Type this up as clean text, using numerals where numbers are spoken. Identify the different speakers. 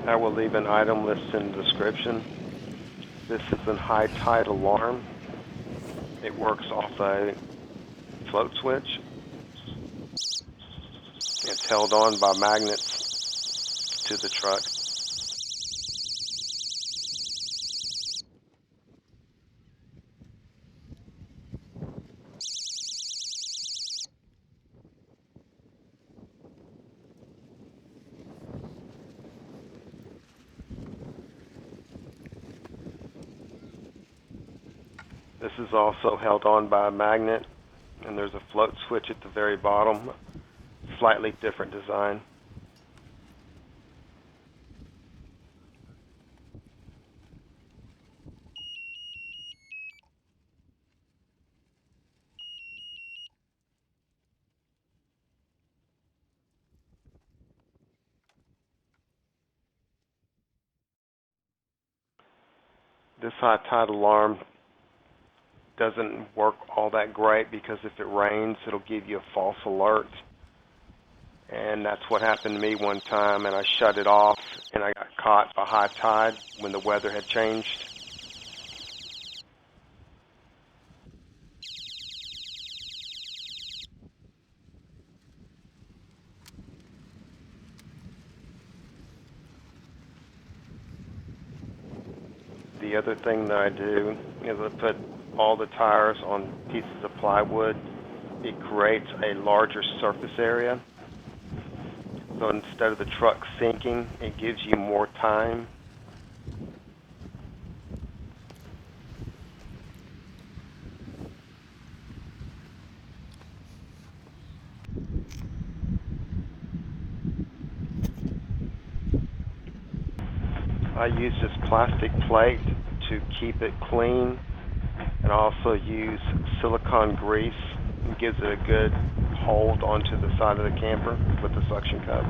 Speaker 1: I will leave an item list in the description. This is a high tide alarm. It works off a float switch. It's held on by magnets to the truck. This is also held on by a magnet, and there's a float switch at the very bottom. Slightly different design. This high tide alarm doesn't work all that great because if it rains, it'll give you a false alert. And that's what happened to me one time, and I shut it off, and I got caught by high tide when the weather had changed. The other thing that I do is I put all the tires on pieces of plywood. It creates a larger surface area. So instead of the truck sinking, it gives you more time. I use this plastic plate to keep it clean, and I also use silicone grease. It gives it a good hold onto the side of the camper with the suction cup.